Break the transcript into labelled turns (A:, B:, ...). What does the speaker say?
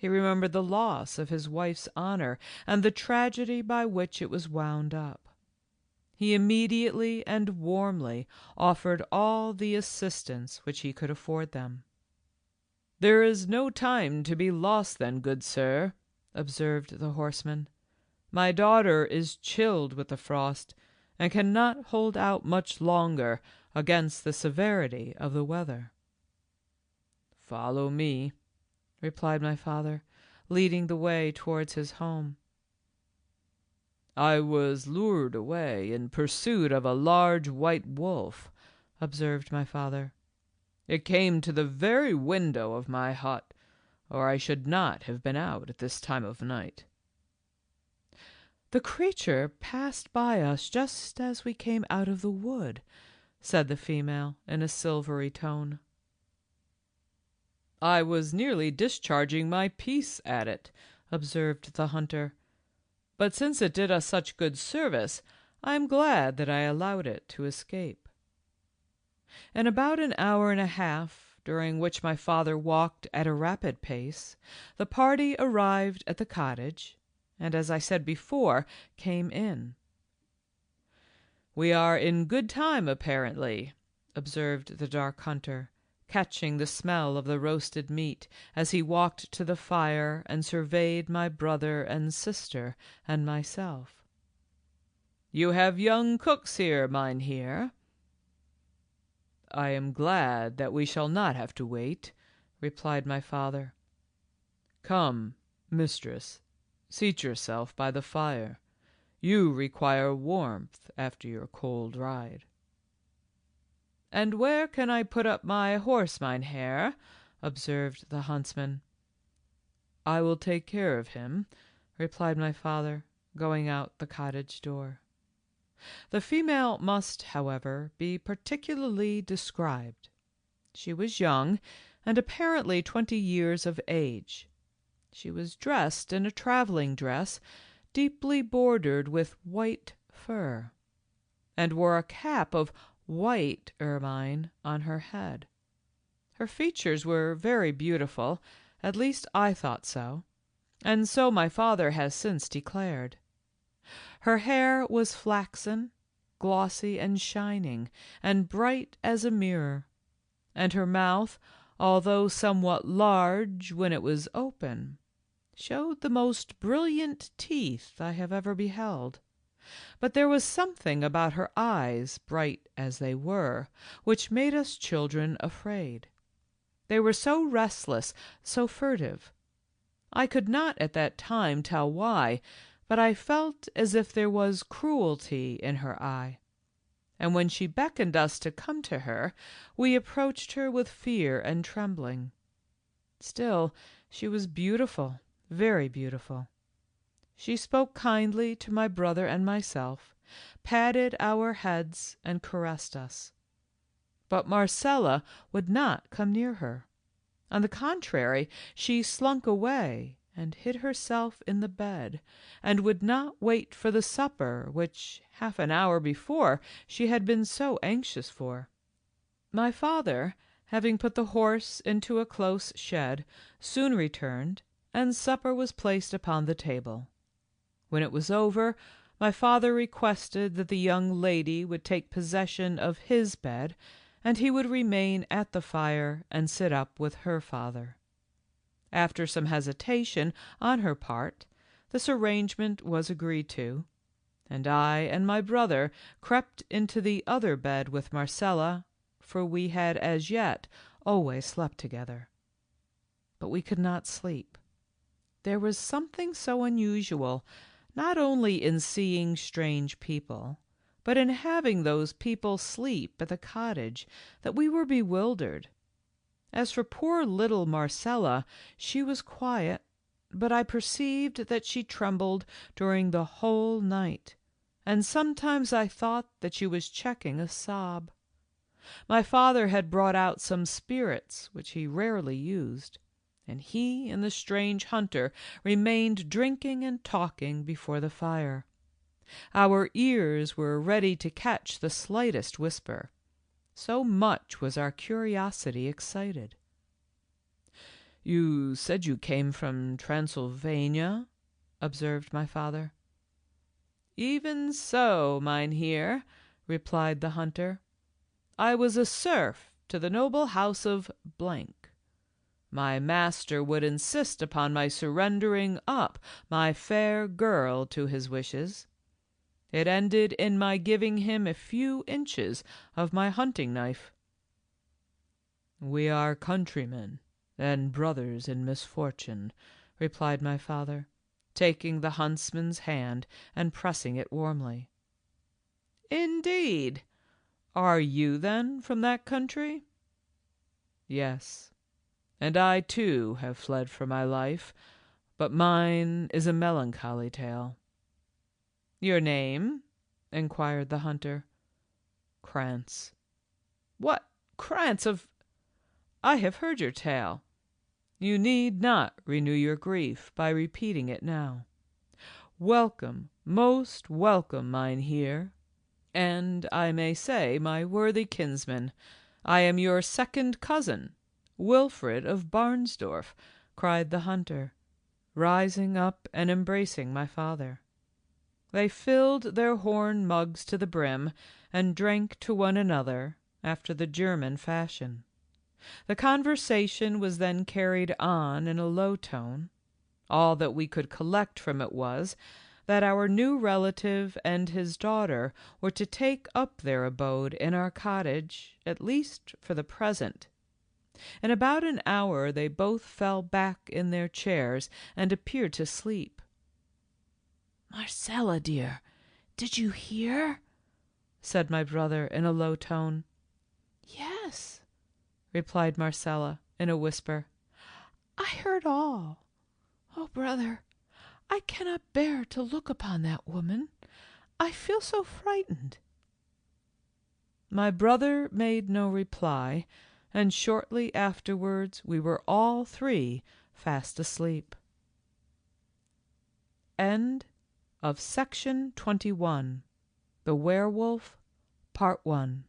A: He remembered the loss of his wife's honor and the tragedy by which it was wound up. He immediately and warmly offered all the assistance which he could afford them. "There is no time to be lost then, good sir," observed the horseman. "My daughter is chilled with the frost, and cannot hold out much longer against the severity of the weather." "Follow me," replied my father, leading the way towards his home. "I was lured away in pursuit of a large white wolf," observed my father. "It came to the very window of my hut, or I should not have been out at this time of night." "The creature passed by us just as we came out of the wood," said the female in a silvery tone. "I was nearly discharging my piece at it," observed the hunter, "but since it did us such good service, I am glad that I allowed it to escape." In about an hour and a half, during which my father walked at a rapid pace, the party arrived at the cottage, and, as I said before, came in. "We are in good time, apparently," observed the dark hunter, catching the smell of the roasted meat as he walked to the fire and surveyed my brother and sister and myself. "You have young cooks here, mynheer." "I am glad that we shall not have to wait," replied my father. "Come, mistress, seat yourself by the fire. You require warmth after your cold ride." "And where can I put up my horse, mynheer?" observed the huntsman. "I will take care of him," replied my father, going out the cottage door. The female must, however, be particularly described. She was young, and apparently 20 years of age. She was dressed in a traveling dress, deeply bordered with white fur, and wore a cap of white ermine on her head. Her features were very beautiful, at least I thought so, and so my father has since declared. Her hair was flaxen, glossy and shining, and bright as a mirror, and her mouth, although somewhat large when it was open, showed the most brilliant teeth I have ever beheld. But there was something about her eyes, bright as they were, which made us children afraid. They were so restless, so furtive. I could not at that time tell why, but I felt as if there was cruelty in her eye. And when she beckoned us to come to her, we approached her with fear and trembling. Still, she was beautiful, very beautiful. She spoke kindly to my brother and myself, patted our heads, and caressed us. But Marcella would not come near her. On the contrary, she slunk away and hid herself in the bed, and would not wait for the supper which half an hour before she had been so anxious for. My father, having put the horse into a close shed, soon returned, and supper was placed upon the table. When it was over, my father requested that the young lady would take possession of his bed, and he would remain at the fire and sit up with her father. After some hesitation on her part, this arrangement was agreed to, and I and my brother crept into the other bed with Marcella, for we had as yet always slept together. But we could not sleep. There was something so unusual, not only in seeing strange people, but in having those people sleep at the cottage, that we were bewildered. As for poor little Marcella, she was quiet, but I perceived that she trembled during the whole night, and sometimes I thought that she was checking a sob. My father had brought out some spirits which he rarely used, and he and the strange hunter remained drinking and talking before the fire. Our ears were ready to catch the slightest whisper, so much was our curiosity excited. "You said you came from Transylvania?" observed my father. "Even so, mynheer," replied the hunter. "I was a serf to the noble house of Blank. My master would insist upon my surrendering up my fair girl to his wishes. It ended in my giving him a few inches of my hunting knife." "We are countrymen and brothers in misfortune," replied my father, taking the huntsman's hand and pressing it warmly. "Indeed! Are you, then, from that country?" "Yes, and I too have fled for my life, but mine is a melancholy tale." "Your name?" inquired the hunter. "Krantz." "What, Krantz of— I have heard your tale. You need not renew your grief by repeating it now. Welcome, most welcome, mynheer, and I may say, my worthy kinsman. I am your second cousin, Wilfred of Barnsdorf," cried the hunter, rising up and embracing my father. They filled their horn mugs to the brim and drank to one another after the German fashion. The conversation was then carried on in a low tone. All that we could collect from it was, that our new relative and his daughter were to take up their abode in our cottage, at least for the present. In about an hour they both fell back in their chairs and appeared to sleep. "Marcella, dear, did you hear?" said my brother in a low tone. "Yes," replied Marcella in a whisper. "I heard all. Oh, brother, I cannot bear to look upon that woman. I feel so frightened." My brother made no reply, and shortly afterwards we were all three fast asleep. End of Section 21. The Werewolf, Part 1.